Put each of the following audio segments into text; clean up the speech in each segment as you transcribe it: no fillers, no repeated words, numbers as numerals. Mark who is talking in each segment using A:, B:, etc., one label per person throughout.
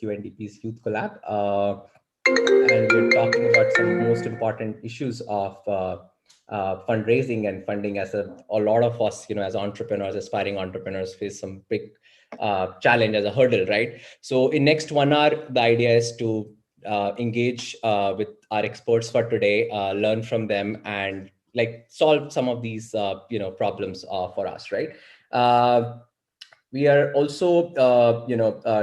A: UNDP's Youth Collab. And we're talking about some most important issues of fundraising and funding, as a lot of us, as entrepreneurs, aspiring entrepreneurs, face some big challenge as a hurdle, right? So in next 1 hour, the idea is to engage with our experts for today, learn from them, and like solve some of these problems for us, right? We are also,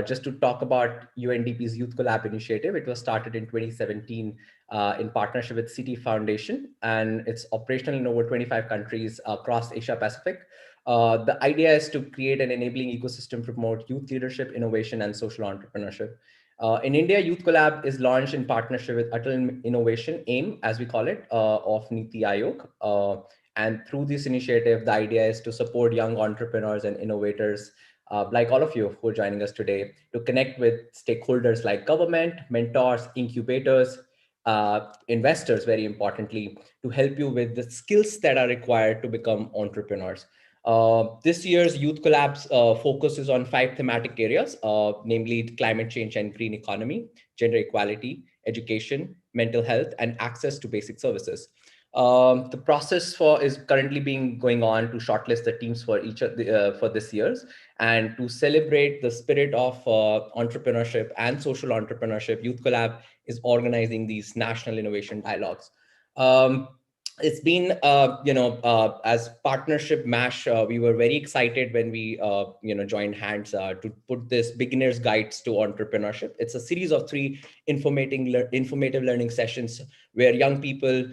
A: just to talk about UNDP's Youth Collab initiative. It was started in 2017 in partnership with City Foundation, and it's operational in over 25 countries across Asia Pacific. The idea is to create an enabling ecosystem to promote youth leadership, innovation, and social entrepreneurship. In India, Youth Collab is launched in partnership with Atal Innovation, AIM, as we call it, of Niti Aayog. And through this initiative, the idea is to support young entrepreneurs and innovators like all of you who are joining us today, to connect with stakeholders like government, mentors, incubators, investors, very importantly, to help you with the skills that are required to become entrepreneurs. This year's Youth Collabs focuses on 5 thematic areas, namely climate change and green economy, gender equality, education, mental health, and access to basic services. The process is currently going on to shortlist the teams for each of the for this year's, and to celebrate the spirit of entrepreneurship and social entrepreneurship. Youth Collab is organizing these national innovation dialogues. It's been, as partnership MASH, we were very excited when we, joined hands to put this beginner's guides to entrepreneurship. It's a series of 3 informative learning sessions where young people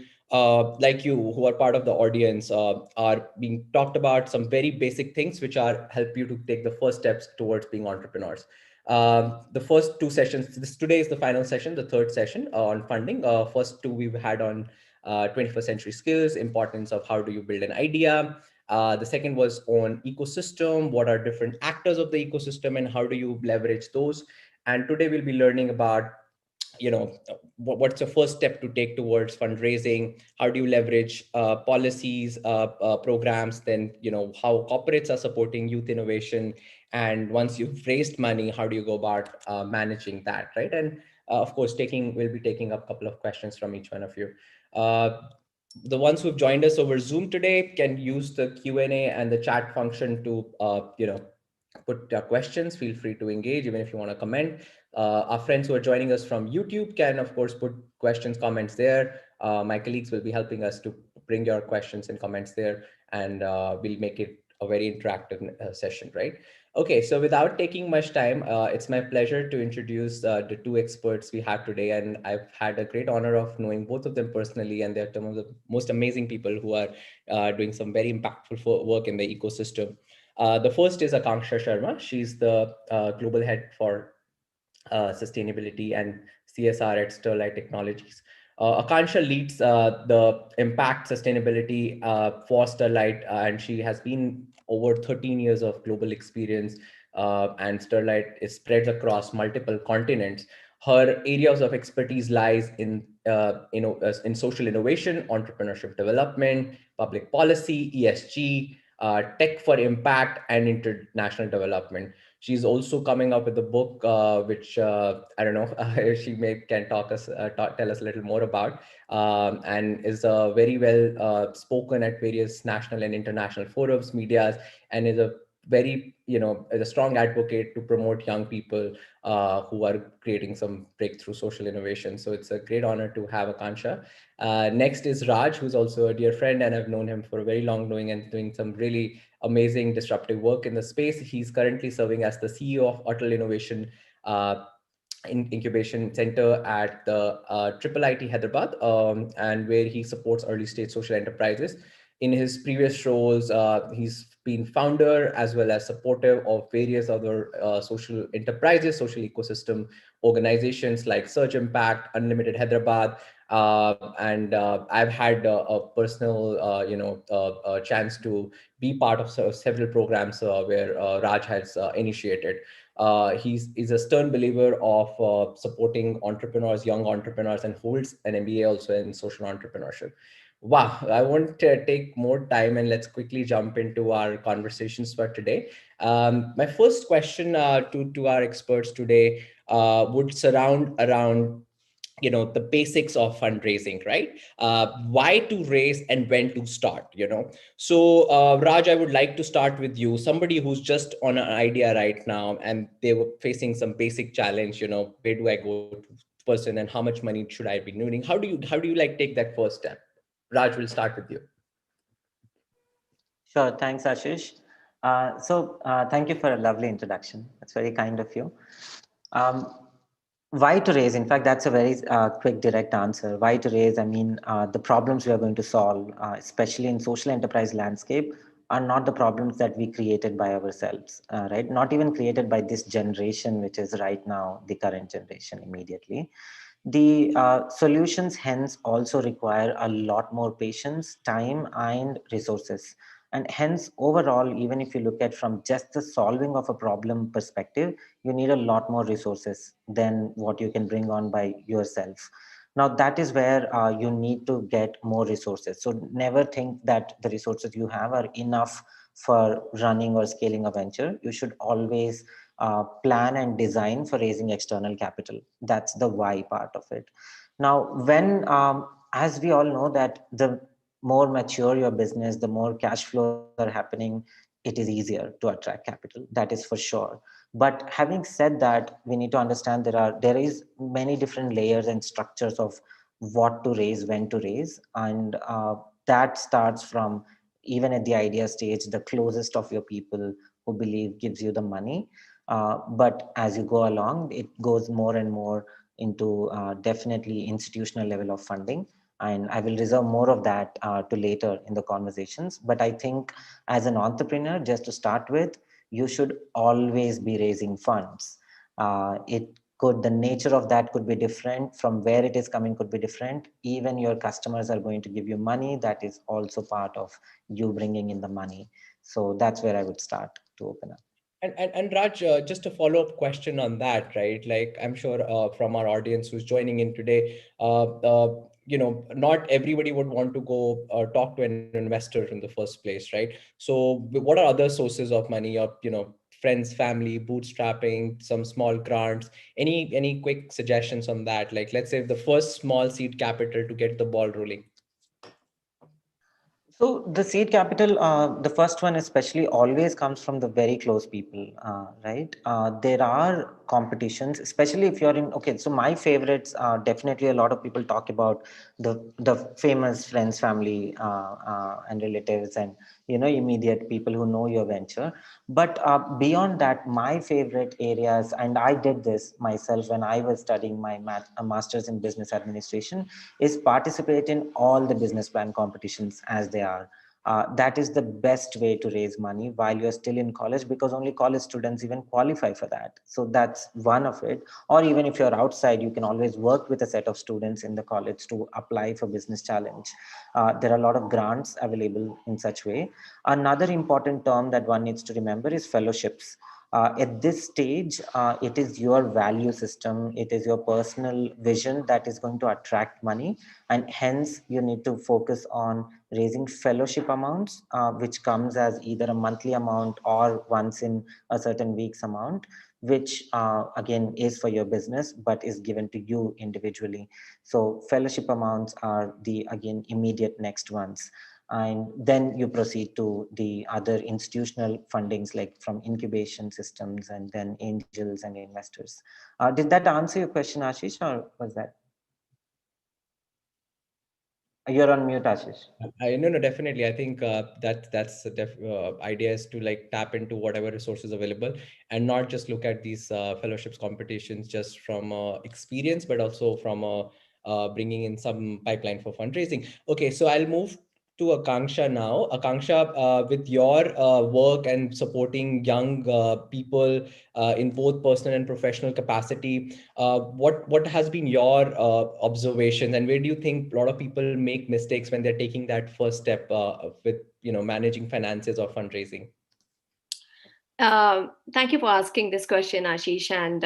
A: like you, who are part of the audience, are being talked about some very basic things which are help you to take the first steps towards being entrepreneurs. The first 2 sessions, today is the final session, the 3rd session on funding. First 2 we've had on 21st century skills, importance of how do you build an idea. The second was on ecosystem, what are different actors of the ecosystem and how do you leverage those. And today we'll be learning about, what's your first step to take towards fundraising, how do you leverage policies, programs, then how corporates are supporting youth innovation, and once you've raised money, how do you go about managing that, right? And of course, we'll be taking up a couple of questions from each one of you. The ones who've joined us over Zoom today can use the Q&A and the chat function to put questions. Feel free to engage, even if you want to comment. Our friends who are joining us from YouTube can, of course, put questions, comments there. My colleagues will be helping us to bring your questions and comments there, and we'll make it a very interactive session, right? Okay, so without taking much time, it's my pleasure to introduce the 2 experts we have today, and I've had a great honor of knowing both of them personally, and they're some of the most amazing people who are doing some very impactful work in the ecosystem. The first is Akanksha Sharma. She's the global head for sustainability and CSR at Sterlite Technologies. Akanksha leads the impact sustainability for Sterlite, and she has been over 13 years of global experience, and Sterlite is spread across multiple continents. Her areas of expertise lies in social innovation, entrepreneurship development, public policy, ESG, tech for impact, and international development. She's also coming up with a book, which I don't know, she can tell us a little more about, and is very well spoken at various national and international forums, medias, and is a very, is a strong advocate to promote young people who are creating some breakthrough social innovation. So it's a great honor to have Akanksha. Next is Raj, who's also a dear friend, and I've known him for a very long and doing some really amazing disruptive work in the space. He's currently serving as the CEO of Atal Innovation Incubation Center at the IIT Hyderabad, and where he supports early stage social enterprises. In his previous roles, he's been founder as well as supportive of various other social enterprises, social ecosystem organizations like Surge Impact, Unlimited Hyderabad, and I've had a personal, chance to be part of several programs where Raj has initiated. He's a stern believer of supporting entrepreneurs, young entrepreneurs, and holds an MBA also in social entrepreneurship. Wow, I won't take more time, and let's quickly jump into our conversations for today. My first question to our experts today would surround around the basics of fundraising, right? Why to raise and when to start. So Raj, I would like to start with you, somebody who's just on an idea right now and they were facing some basic challenge. Where do I go to person, and how much money should I be needing? How do you like take that first step? Raj, will start with you.
B: Sure, thanks, Ashish. Thank you for a lovely introduction. That's very kind of you. Um, why to raise? In fact, that's a very quick, direct answer. Why to raise? I mean, the problems we are going to solve, especially in social enterprise landscape, are not the problems that we created by ourselves, right? Not even created by this generation, which is right now the current generation immediately. The solutions hence also require a lot more patience, time, and resources. And hence, overall, even if you look at from just the solving of a problem perspective, you need a lot more resources than what you can bring on by yourself. Now, that is where you need to get more resources. So, never think that the resources you have are enough for running or scaling a venture. You should always plan and design for raising external capital. That's the why part of it. Now, as we all know, that the more mature your business, the more cash flows are happening, it is easier to attract capital. That is for sure. But having said that, we need to understand there is many different layers and structures of what to raise, when to raise, and that starts from even at the idea stage, the closest of your people who believe gives you the money. But as you go along, it goes more and more into definitely institutional level of funding. And I will reserve more of that to later in the conversations. But I think as an entrepreneur, just to start with, you should always be raising funds. The nature of that could be different, from where it is coming could be different. Even your customers are going to give you money. That is also part of you bringing in the money. So that's where I would start to open up.
A: And Raj, just a follow-up question on that, right? Like, I'm sure from our audience who's joining in today, not everybody would want to go talk to an investor in the first place, right? So, what are other sources of money? Or friends, family, bootstrapping, some small grants. Any quick suggestions on that? Like, let's say the first small seed capital to get the ball rolling.
B: So the seed capital, the first one especially, always comes from the very close people, right? There are competitions, especially if you're in. Okay, so my favorites are definitely, a lot of people talk about the famous friends, family, and relatives, and immediate people who know your venture. But beyond that, my favorite areas, and I did this myself when I was studying my master's in business administration, is participate in all the business plan competitions as they are. That is the best way to raise money while you're still in college, because only college students even qualify for that. So that's one of it. Or even if you're outside, you can always work with a set of students in the college to apply for business challenge. There are a lot of grants available in such way. Another important term that one needs to remember is fellowships. At this stage, it is your value system, it is your personal vision that is going to attract money, and hence you need to focus on raising fellowship amounts, which comes as either a monthly amount or once in a certain week's amount, which again is for your business but is given to you individually. So fellowship amounts are the again immediate next ones, and then you proceed to the other institutional fundings like from incubation systems and then angels and investors. Did that answer your question, Ashish, or was that? You're on mute, Ashish.
A: No, no, definitely. I think that's the idea is to like tap into whatever resources available and not just look at these fellowships competitions just from experience, but also from bringing in some pipeline for fundraising. Okay, so I'll move to Akanksha now. Akanksha, with your work and supporting young people in both personal and professional capacity, what has been your observation, and where do you think a lot of people make mistakes when they're taking that first step with managing finances or fundraising?
C: Thank you for asking this question, Ashish, and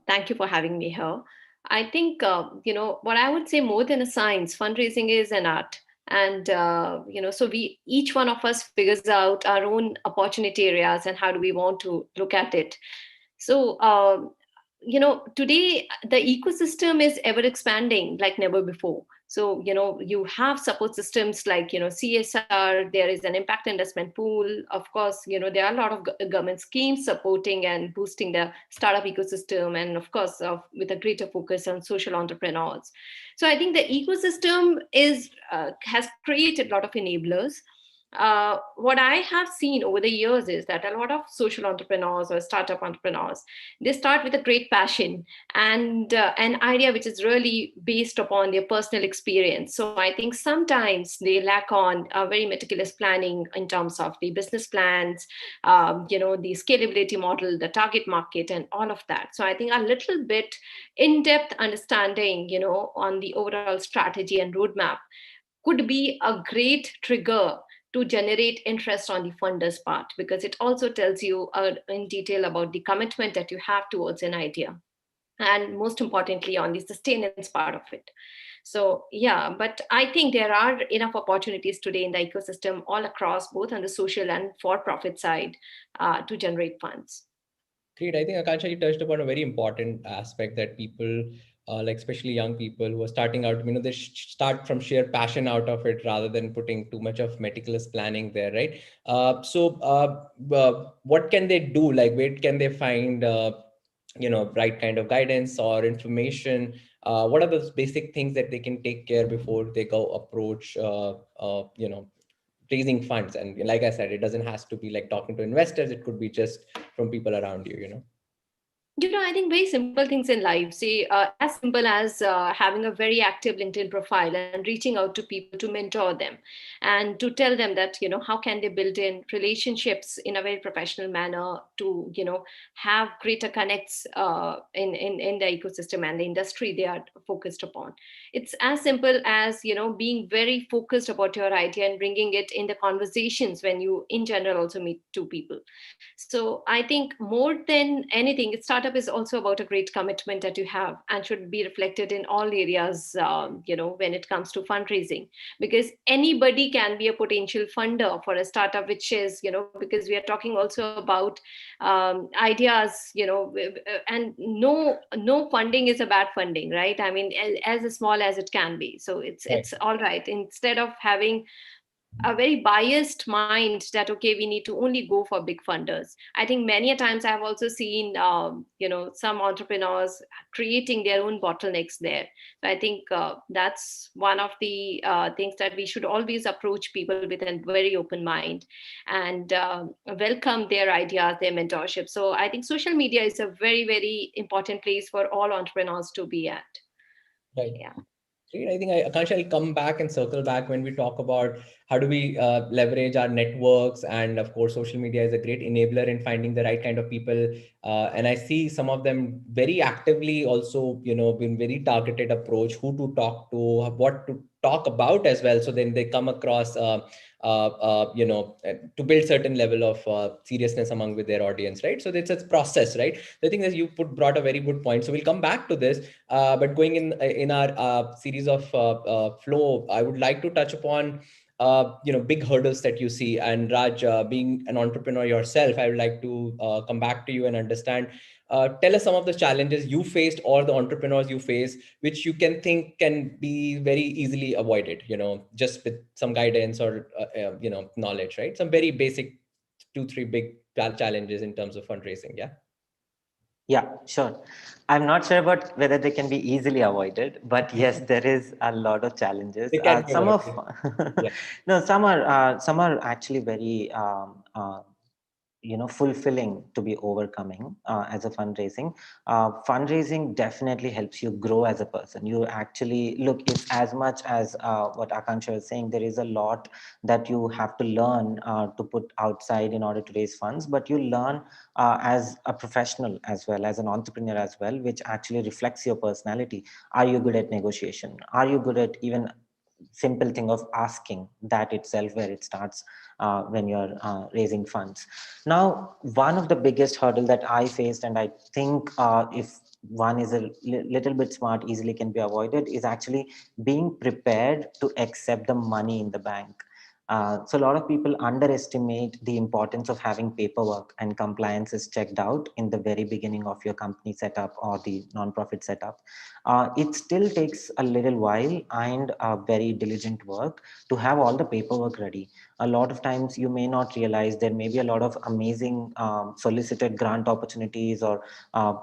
C: thank you for having me here. I think, what I would say, more than a science, fundraising is an art. And so we, each one of us figures out our own opportunity areas and how do we want to look at it. So today the ecosystem is ever expanding like never before. So you have support systems like CSR. There is an impact investment pool. Of course, there are a lot of government schemes supporting and boosting the startup ecosystem, and of course with a greater focus on social entrepreneurs. So I think the ecosystem is has created a lot of enablers. What I have seen over the years is that a lot of social entrepreneurs or startup entrepreneurs, they start with a great passion and an idea which is really based upon their personal experience. So I think sometimes they lack on very meticulous planning in terms of the business plans, the scalability model, the target market, and all of that. So I think a little bit in-depth understanding, on the overall strategy and roadmap could be a great trigger to generate interest on the funders part, because it also tells you in detail about the commitment that you have towards an idea, and most importantly on the sustenance part of it. So yeah, but I think there are enough opportunities today in the ecosystem all across, both on the social and for profit side, to generate funds.
A: Great. I think Akanksha, you touched upon a very important aspect that people, like especially young people who are starting out, they start from sheer passion out of it rather than putting too much of meticulous planning there, right? What can they do? Like, where can they find, right kind of guidance or information? What are those basic things that they can take care before they go approach, raising funds? And like I said, it doesn't has to be like talking to investors. It could be just from people around you.
C: I think very simple things in life. See, as simple as having a very active LinkedIn profile and reaching out to people to mentor them and to tell them that, how can they build in relationships in a very professional manner to, have greater connects in the ecosystem and the industry they are focused upon. It's as simple as, being very focused about your idea and bringing it in the conversations when you, in general, also meet two people. So I think more than anything, startup is also about a great commitment that you have and should be reflected in all areas, when it comes to fundraising, because anybody can be a potential funder for a startup, which is, because we are talking also about ideas, and no funding is a bad funding, right? I mean, as small as it can be. So
A: Right.
C: it's all right. Instead of having a very biased mind that okay, we need to only go for big funders. I think many a times I've also seen some entrepreneurs creating their own bottlenecks there. So I think that's one of the things that we should always approach people with a very open mind and welcome their ideas, their mentorship. So I think social media is a very, very important place for all entrepreneurs to be at.
A: Right.
C: Yeah.
A: Great. I think Akansha, I'll come back and circle back when we talk about how do we leverage our networks. And of course, social media is a great enabler in finding the right kind of people. And I see some of them very actively also, been very targeted approach, who to talk to, what to talk about as well. So then they come across, to build certain level of seriousness among with their audience, right? So it's a process, right? So I think that you brought a very good point. So we'll come back to this. But going in our series of flow, I would like to touch upon big hurdles that you see. And Raj, being an entrepreneur yourself, I would like to come back to you and understand. Tell us some of the challenges you faced or the entrepreneurs you face, which you can think can be very easily avoided. Just with some guidance or knowledge, right? Some very basic 2-3 big challenges in terms of fundraising. Yeah.
B: Yeah, sure. I'm not sure about whether they can be easily avoided, but yes, there is a lot of challenges.
A: They can be
B: Some of
A: avoided. Yeah.
B: no, some are actually very fulfilling to be overcoming as a fundraising. Fundraising definitely helps you grow as a person. You actually look, it's as much as what Akanksha is saying, there is a lot that you have to learn to put outside in order to raise funds, but you learn as a professional as well as an entrepreneur as well, which actually reflects your personality. Are you good at negotiation? Are you good at even simple thing of asking, that itself where it starts when you're raising funds. Now, one of the biggest hurdle that I faced, and I think if one is a little bit smart, easily can be avoided, is actually being prepared to accept the money in the bank. So a lot of people underestimate the importance of having paperwork and compliances checked out in the very beginning of your company setup or the nonprofit setup. It still takes a little while and very diligent work to have all the paperwork ready. A lot of times you may not realize there may be a lot of amazing solicited grant opportunities or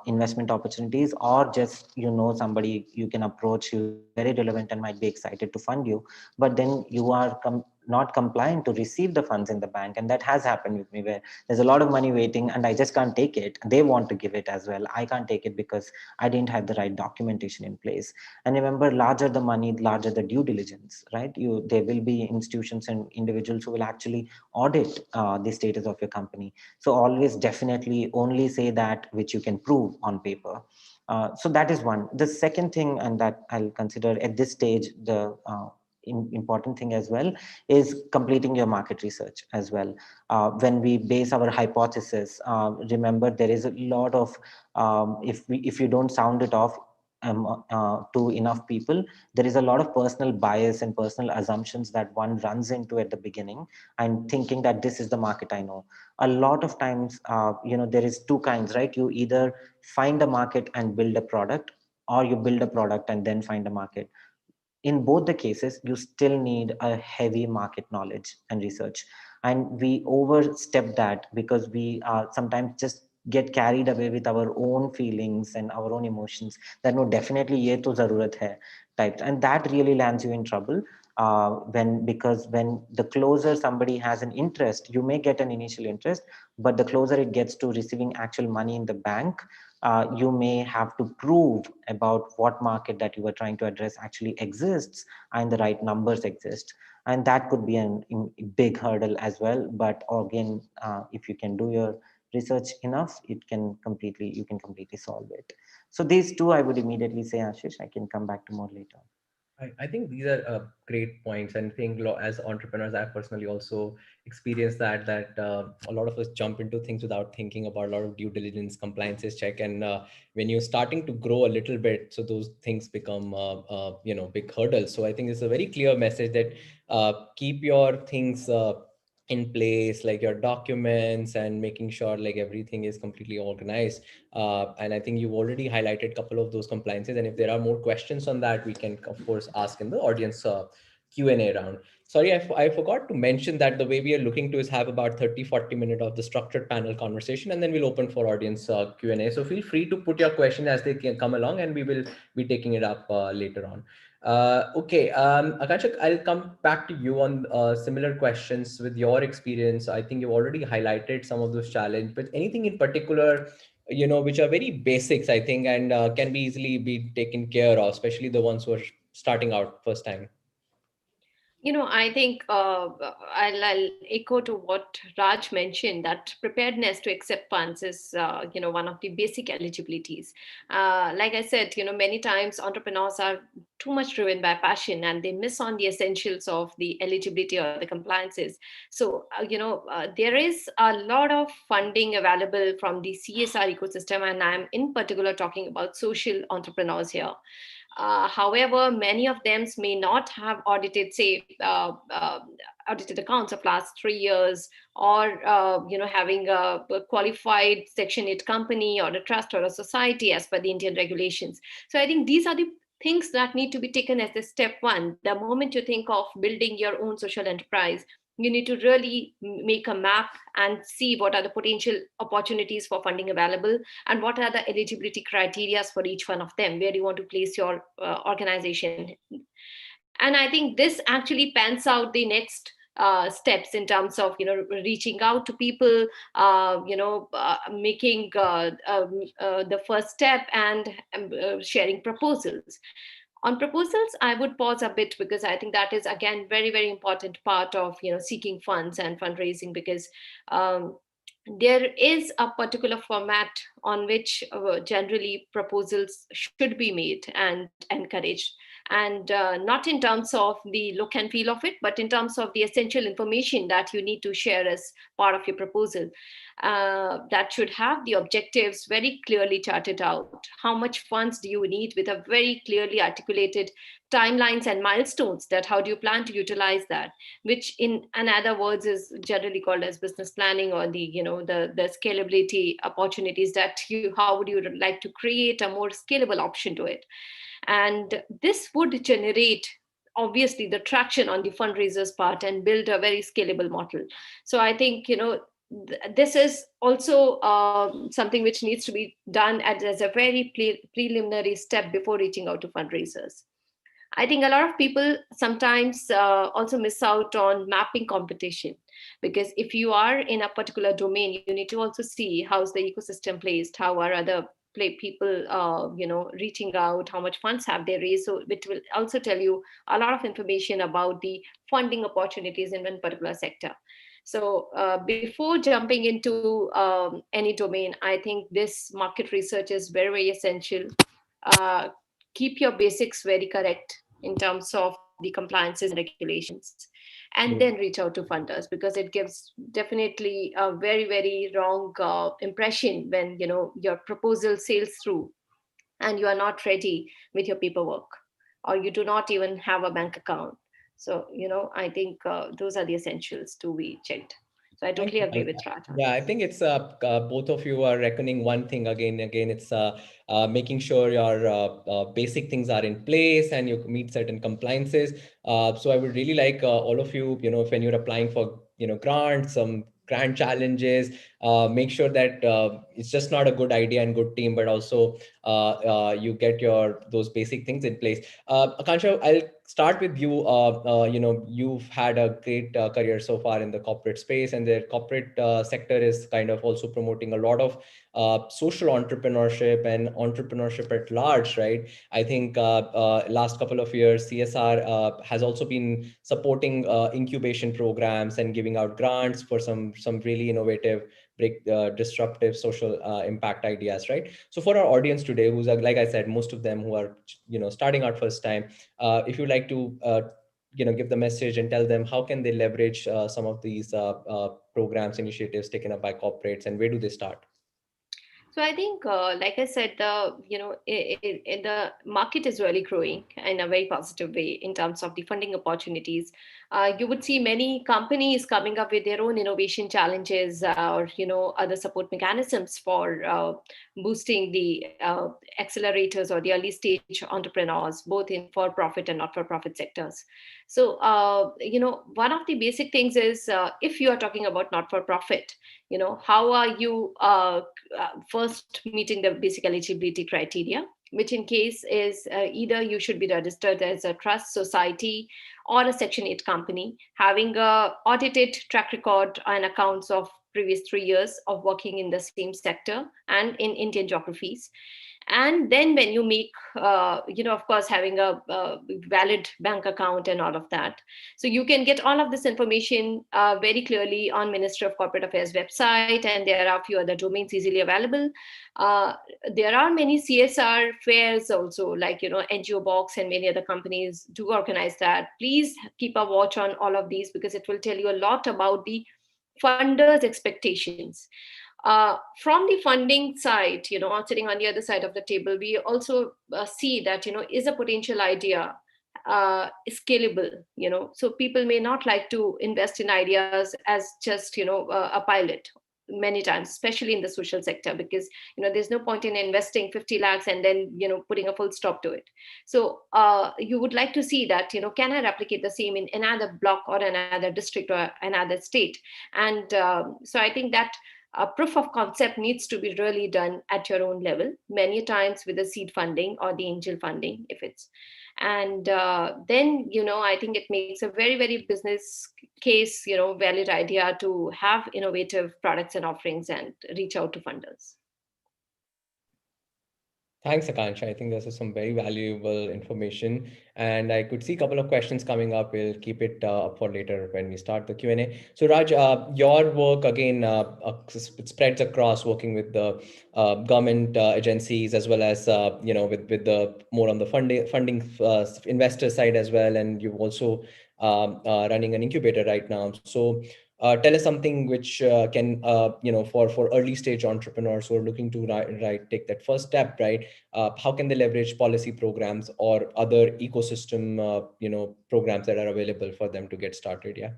B: investment opportunities, or just somebody you can approach who's very relevant and might be excited to fund you, but then you are not compliant to receive the funds in the bank. And that has happened with me, where there's a lot of money waiting and I just can't take it. They want to give it as well, I can't take it because I didn't have the right documentation in place. And remember, larger the money, larger the due diligence, right? There will be institutions and individuals who will actually audit the status of your company. So always definitely only say that which you can prove on paper. So that is one. The second thing, and that I'll consider at this stage, the important thing as well, is completing your market research as well. When we base our hypothesis, remember there is a lot of if you don't sound it off to enough people, there is a lot of personal bias and personal assumptions that one runs into at the beginning, and thinking that this is the market I know. A lot of times, there is two kinds, right? You either find a market and build a product, or you build a product and then find a market. In both the cases, you still need a heavy market knowledge and research. And we overstep that because we sometimes just get carried away with our own feelings and our own emotions, that no, definitely ye to zarurat hai types, and that really lands you in trouble. Because when the closer somebody has an interest, you may get an initial interest, but the closer it gets to receiving actual money in the bank, you may have to prove about what market that you were trying to address actually exists and the right numbers exist. And that could be a big hurdle as well. But again, if you can do your research enough, you can completely solve it. So these two I would immediately say, Ashish. I can come back to more later.
A: I think these are great points, and I think as entrepreneurs, I personally also experienced that a lot of us jump into things without thinking about a lot of due diligence, compliances check, and when you're starting to grow a little bit, so those things become big hurdles. So I think it's a very clear message that keep your things in place, like your documents, and making sure like everything is completely organized. And I think you've already highlighted a couple of those compliances. And if there are more questions on that, we can, of course, ask in the audience Q&A round. Sorry, I forgot to mention that the way we are looking to is have about 30-40 minutes of the structured panel conversation, and then we'll open for audience Q&A. So feel free to put your question as they can come along, and we will be taking it up later on. Okay, Akanksha, I'll come back to you on similar questions with your experience. I think you've already highlighted some of those challenges, but anything in particular which are very basics, I think, and can be easily be taken care of, especially the ones who are starting out first time.
C: I think I'll echo to what Raj mentioned, that preparedness to accept funds is, one of the basic eligibilities. Like I said, many times entrepreneurs are too much driven by passion and they miss on the essentials of the eligibility or the compliances. So, there is a lot of funding available from the CSR ecosystem, and I'm in particular talking about social entrepreneurs here. However, many of them may not have audited, say, audited accounts of last 3 years, or having a qualified Section 8 company or a trust or a society as per the Indian regulations. So I think these are the things that need to be taken as the step one. The moment you think of building your own social enterprise, you need to really make a map and see what are the potential opportunities for funding available, and what are the eligibility criteria for each one of them, where you want to place your organization. And I think this actually pans out the next steps in terms of reaching out to people, making the first step, and sharing proposals. On proposals, I would pause a bit, because I think that is again very very important part of seeking funds and fundraising, because um, there is a particular format on which generally proposals should be made and encouraged, and not in terms of the look and feel of it, but in terms of the essential information that you need to share as part of your proposal. That should have the objectives very clearly charted out. How much funds do you need, with a very clearly articulated timelines and milestones, that how do you plan to utilize that, which in other words is generally called as business planning, or the the scalability opportunities, that you how would you like to create a more scalable option to it. And this would generate obviously the traction on the fundraisers part and build a very scalable model. So I think this is also something which needs to be done as a very preliminary step before reaching out to fundraisers. I think a lot of people sometimes also miss out on mapping competition, because if you are in a particular domain, you need to also see how's the ecosystem placed, how are other people, reaching out, how much funds have they raised. So it will also tell you a lot of information about the funding opportunities in one particular sector. So before jumping into any domain, I think this market research is very, very essential. uh, Keep your basics very correct in terms of the compliances and regulations, and then reach out to funders, because it gives definitely a very, very wrong impression when your proposal sails through and you are not ready with your paperwork, or you do not even have a bank account. So I think those are the essentials to be checked. So I
A: Thank
C: totally
A: you,
C: agree with
A: Akanksha.
C: Raj on
A: Yeah, I
C: this.
A: think it's both of you are reckoning one thing again. Again, it's making sure your basic things are in place and you meet certain compliances. So I would really like all of you, if when you're applying for, grants, some grant challenges, make sure that it's just not a good idea and good team, but also you get your those basic things in place. Akansha, I'll start with you. You've had a great career so far in the corporate space, and the corporate sector is kind of also promoting a lot of social entrepreneurship and entrepreneurship at large, right? I think last couple of years, CSR has also been supporting incubation programs and giving out grants for some really innovative, break disruptive social impact ideas, right? So for our audience today, who's like I said, most of them who are starting out first time, if you like to give the message and tell them how can they leverage some of these programs, initiatives taken up by corporates, and where do they start?
C: So I think, like I said, the market is really growing in a very positive way in terms of the funding opportunities. You would see many companies coming up with their own innovation challenges, or other support mechanisms for boosting the accelerators or the early stage entrepreneurs, both in for-profit and not-for-profit sectors. So one of the basic things is, if you are talking about not-for-profit, how are you first meeting the basic eligibility criteria, which in case is either you should be registered as a trust society or a section 8 company, having a audited track record and accounts of previous 3 years of working in the same sector and in Indian geographies. And then when you make of course having a valid bank account and all of that, so you can get all of this information very clearly on Ministry of Corporate Affairs website, and there are a few other domains easily available. uh, there are many CSR fairs also, like NGO Box and many other companies do organize that. Please keep a watch on all of these, because it will tell you a lot about the funders expectations. From the funding side, sitting on the other side of the table, we also see that is a potential idea scalable. So people may not like to invest in ideas as just a pilot many times, especially in the social sector, because there's no point in investing 50 lakhs and then putting a full stop to it. So you would like to see that can I replicate the same in another block or another district or another state. And so I think that proof of concept needs to be really done at your own level, many times with the seed funding or the angel funding if it's. And then I think it makes a very, very business case, valid idea to have innovative products and offerings and reach out to funders.
A: Thanks, Akanksha. I think this is some very valuable information, and I could see a couple of questions coming up. We'll keep it up for later when we start the Q&A. So, Raj, your work again, it spreads across working with the government agencies as well as with the more on the funding investor side as well, and you've also running an incubator right now. So, tell us something which can for early stage entrepreneurs who are looking to take that first step, right? How can they leverage policy programs or other ecosystem programs that are available for them to get started? Yeah.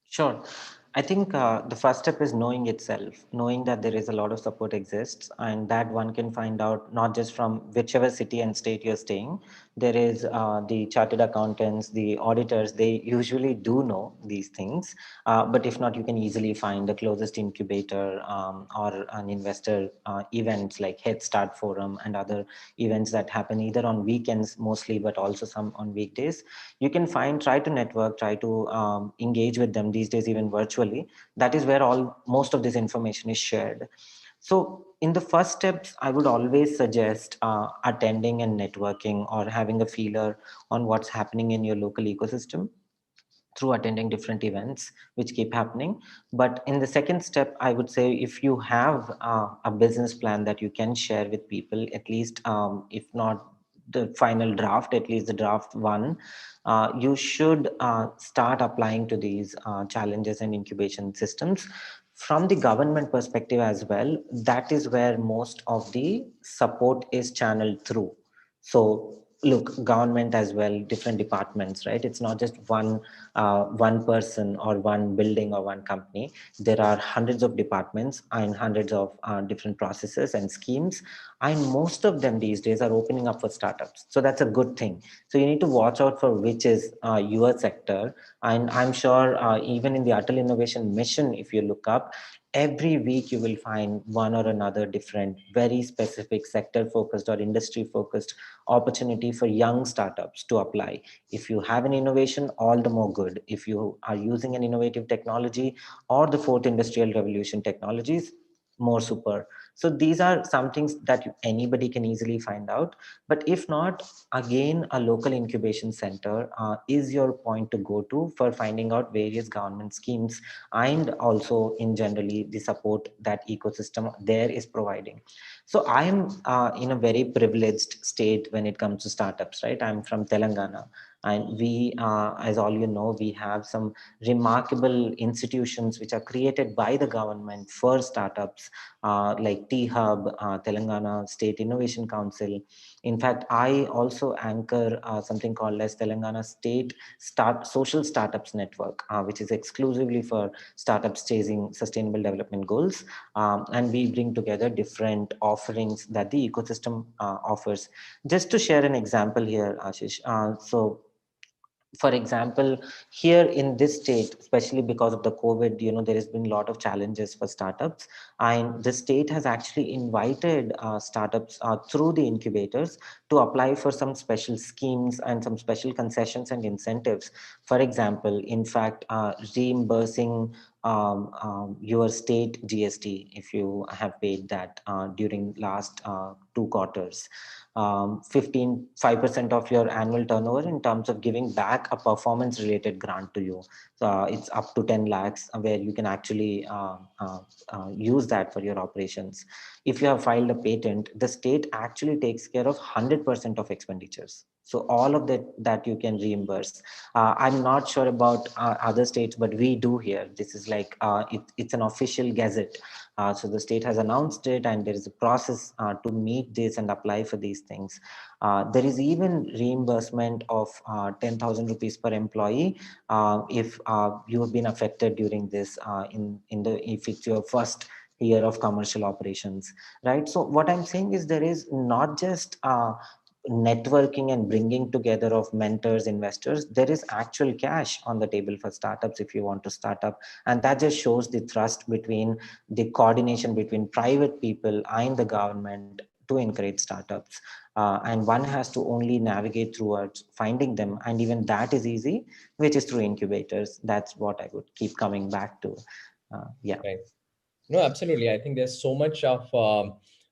B: Sure. I think the first step is knowing itself, knowing that there is a lot of support exists, and that one can find out not just from whichever city and state you're staying. There is the chartered accountants, the auditors, they usually do know these things. But if not, you can easily find the closest incubator or an investor events like Head Start Forum and other events that happen either on weekends mostly, but also some on weekdays. You can try to network, try to engage with them these days, even virtually. That is where most of this information is shared. So in the first steps, I would always suggest attending and networking or having a feeler on what's happening in your local ecosystem through attending different events which keep happening. But in the second step, I would say if you have a business plan that you can share with people, at least if not the final draft, at least the draft one, you should start applying to these challenges and incubation systems. From the government perspective as well, that is where most of the support is channeled through. So look, government as well, different departments, right? It's not just one person or one building or one company. There are hundreds of departments and hundreds of different processes and schemes, and most of them these days are opening up for startups. So that's a good thing. So you need to watch out for which is your sector. And I'm sure even in the Atal Innovation Mission, if you look up, every week you will find one or another different very specific sector focused or industry focused opportunity for young startups to apply. If you have an innovation, all the more good. If you are using an innovative technology or the fourth industrial revolution technologies, more super. So these are some things that anybody can easily find out. But if not, again, a local incubation center is your point to go to for finding out various government schemes and also in generally the support that ecosystem there is providing. So I am in a very privileged state when it comes to startups, right? I'm from Telangana, and we, as all you know, we have some remarkable institutions which are created by the government for startups, like T Hub, Telangana State Innovation Council. In fact, I also anchor something called as Telangana State Social Startups Network, which is exclusively for startups chasing sustainable development goals. And we bring together different offerings that the ecosystem offers. Just to share an example here, Ashish. So for example, here in this state, especially because of the COVID, there has been a lot of challenges for startups, and the state has actually invited startups through the incubators to apply for some special schemes and some special concessions and incentives. For example, in fact, reimbursing your state GST if you have paid that during last 2 quarters, 5% of your annual turnover in terms of giving back a performance related grant to you. So it's up to 10 lakhs where you can actually use that for your operations. If you have filed a patent, the state actually takes care of 100% of expenditures. So all of that you can reimburse. I'm not sure about other states, but we do here. This is like it's an official gazette. So the state has announced it, and there is a process to meet this and apply for these things. There is even reimbursement of 10,000 rupees per employee if you have been affected during this if it's your first year of commercial operations, right? So what I'm saying is there is not just networking and bringing together of mentors, investors. There is actual cash on the table for startups if you want to start up, and that just shows the trust between the coordination between private people and the government to encourage startups. And one has to only navigate towards finding them, and even that is easy, which is through incubators. That's what I would keep coming back to. Yeah.
A: Right. No, absolutely. I think there's so much of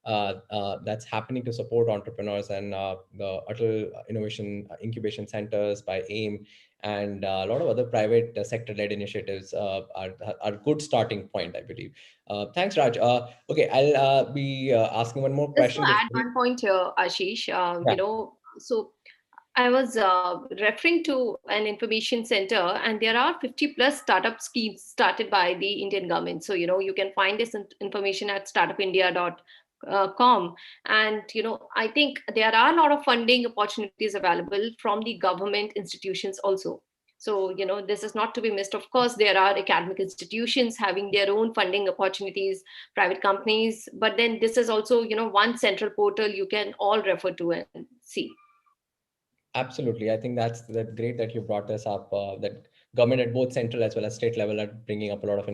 A: that's happening to support entrepreneurs, and the Atal Innovation Incubation Centers by AIM and a lot of other private sector-led initiatives are good starting point, I believe. Thanks, Raj. Okay, I'll be asking one more
C: Just to
A: question
C: add
A: before we.
C: one point here, Ashish,
A: Yeah,
C: so I was referring to an information center, and there are 50 plus startup schemes started by the Indian government. So, you can find this information at startupindia.com. And, I think there are a lot of funding opportunities available from the government institutions also. So, this is not to be missed. Of course, there are academic institutions having their own funding opportunities, private companies, but then this is also, one central portal you can all refer to and see.
A: absolutely. I think that's great that you brought this up. That government at both central as well as state level are bringing up a lot of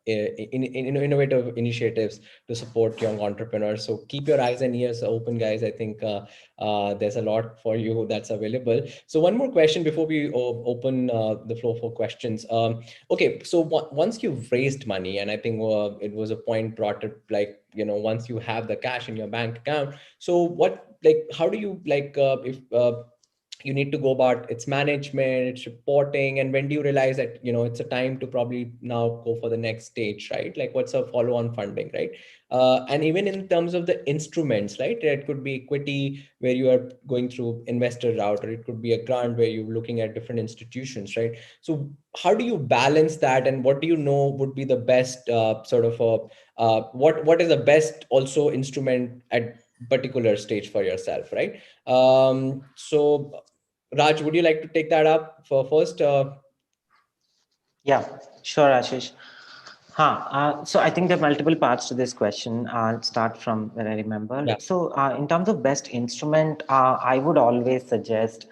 A: innovative initiatives to support young entrepreneurs. So keep your eyes and ears open, guys. I think there's a lot for you that's available. So one more question before we open the floor for questions. Okay, so once you've raised money, and I think it was a point brought up, like, once you have the cash in your bank account, so what, like, how do you, like, if you need to go about its management, its reporting, and when do you realize that it's a time to probably now go for the next stage, right? Like, what's a follow-on funding, right? And even in terms of the instruments, right, it could be equity where you are going through investor route, or it could be a grant where you're looking at different institutions, right? So how do you balance that, and what do you know would be the best sort of what is the best also instrument at particular stage for yourself, right? So Raj, would you like to take that up for first?
B: Yeah, sure, Ashish. So I think there are multiple parts to this question. I'll start from where I remember.
A: Yeah,
B: So in terms of best instrument, I would always suggest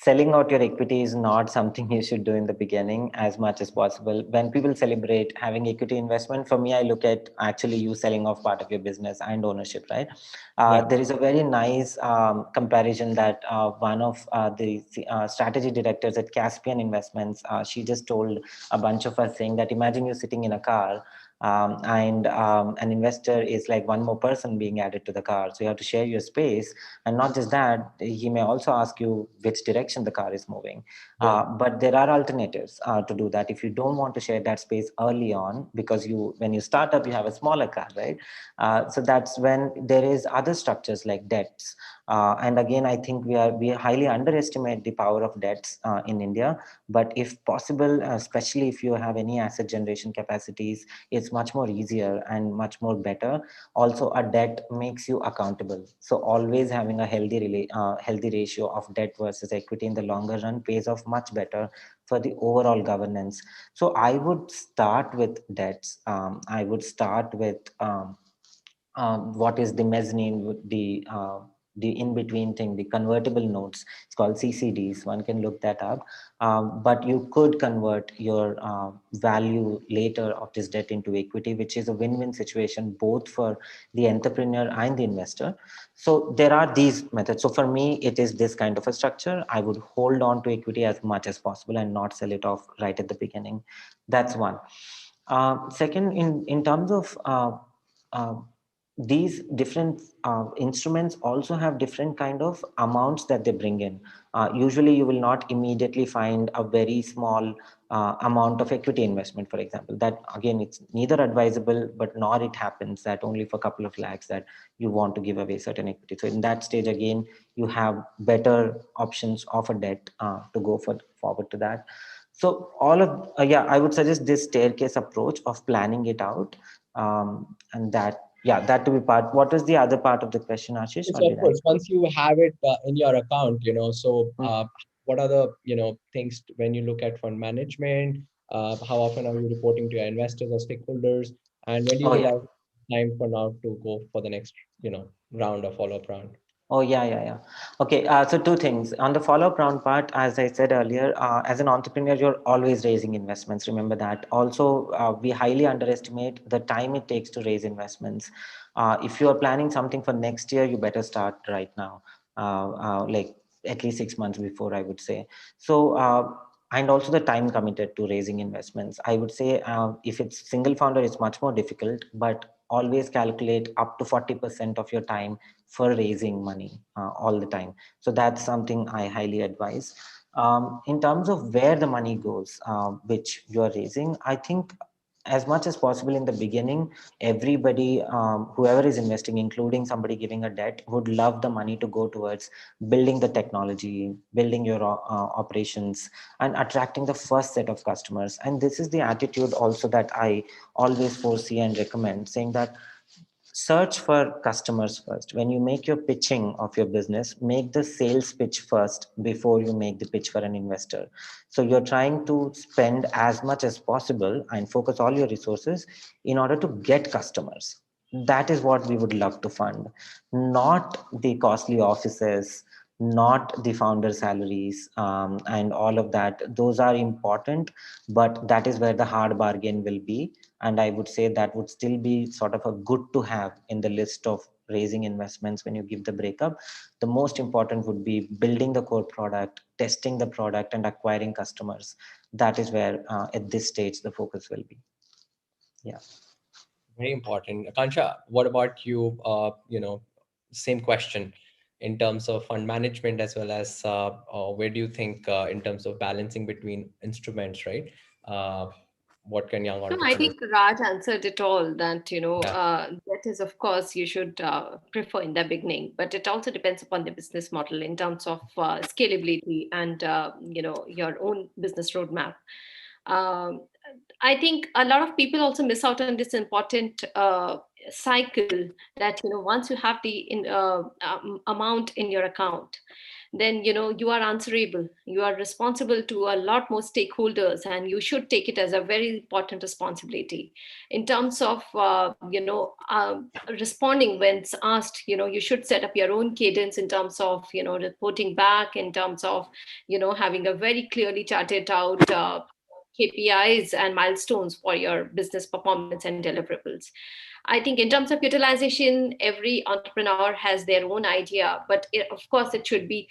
B: selling out your equity is not something you should do in the beginning as much as possible. When people celebrate having equity investment, for me, I look at actually you selling off part of your business and ownership, right?
A: yeah,
B: There is a very nice comparison that one of the strategy directors at Caspian Investments, she just told a bunch of us, saying that imagine you're sitting in a car, and an investor is like one more person being added to the car. So you have to share your space. And not just that, he may also ask you which direction the car is moving.
A: yeah,
B: But there are alternatives to do that. If you don't want to share that space early on, because when you start up, you have a smaller car, right? So that's when there is other structures like debts. And again, I think we highly underestimate the power of debts in India. But if possible, especially if you have any asset generation capacities, it's much more easier and much more better. Also, a debt makes you accountable. So always having a healthy ratio of debt versus equity in the longer run pays off much better for the overall governance. So I would start with debts. I would start with what is the mezzanine, with the in between thing, the convertible notes. It's called CCDs. One can look that up. But you could convert your value later of this debt into equity, which is a win-win situation both for the entrepreneur and the investor. So there are these methods. So for me, it is this kind of a structure. I would hold on to equity as much as possible and not sell it off right at the beginning. That's one. Second, in terms of uh, these different instruments also have different kind of amounts that they bring in. Usually you will not immediately find a very small amount of equity investment, for example. That again, it's neither advisable, but nor it happens that only for a couple of lakhs that you want to give away certain equity. So in that stage, again, you have better options of a debt to go forward to that. So all of yeah, I would suggest this staircase approach of planning it out, and that, yeah, that to be part. What is the other part of the question, Ashish, or
A: so of
B: did I?
A: course, once you have it in your account, so
B: Hmm.
A: what are the things when you look at fund management? How often are you reporting to your investors or stakeholders, and when do you
B: Oh yeah.
A: realize it's time for now to go for the next round or follow-up round?
B: Oh, yeah, yeah, yeah. Okay, so two things. On the follow-up round part, as I said earlier, as an entrepreneur, you're always raising investments. Remember that. Also, we highly underestimate the time it takes to raise investments. If you are planning something for next year, you better start right now, like at least 6 months before, I would say. So, and also the time committed to raising investments. I would say if it's single founder, it's much more difficult, but always calculate up to 40% of your time for raising money all the time. So that's something I highly advise. In terms of where the money goes, which you are raising, I think as much as possible in the beginning, everybody, whoever is investing, including somebody giving a debt, would love the money to go towards building the technology, building your operations, and attracting the first set of customers. And this is the attitude also that I always foresee and recommend, saying that search for customers first. When you make your pitching of your business, make the sales pitch first before you make the pitch for an investor. So you're trying to spend as much as possible and focus all your resources in order to get customers. That is what we would love to fund, not the costly offices, not the founder salaries, and all of that. Those are important, but that is where the hard bargain will be. And I would say that would still be sort of a good to have in the list of raising investments when you give the breakup. The most important would be building the core product, testing the product, and acquiring customers. That is where at this stage the focus will be. Yeah.
A: Very important. Akanksha, what about you? Same question in terms of fund management, as well as where do you think in terms of balancing between instruments, right? Uh, what can young
C: No, I
A: entrepreneurs?
C: think Raj answered it all that,
A: Yeah.
C: that is, of course, you should prefer in the beginning, but it also depends upon the business model in terms of scalability and, your own business roadmap. Um, I think a lot of people also miss out on this important cycle that, once you have the amount in your account, then you are answerable, you are responsible to a lot more stakeholders, and you should take it as a very important responsibility in terms of responding when it's asked. You should set up your own cadence in terms of reporting back, in terms of having a very clearly charted out KPIs and milestones for your business performance and deliverables. I think in terms of utilization, every entrepreneur has their own idea, but of course, it should be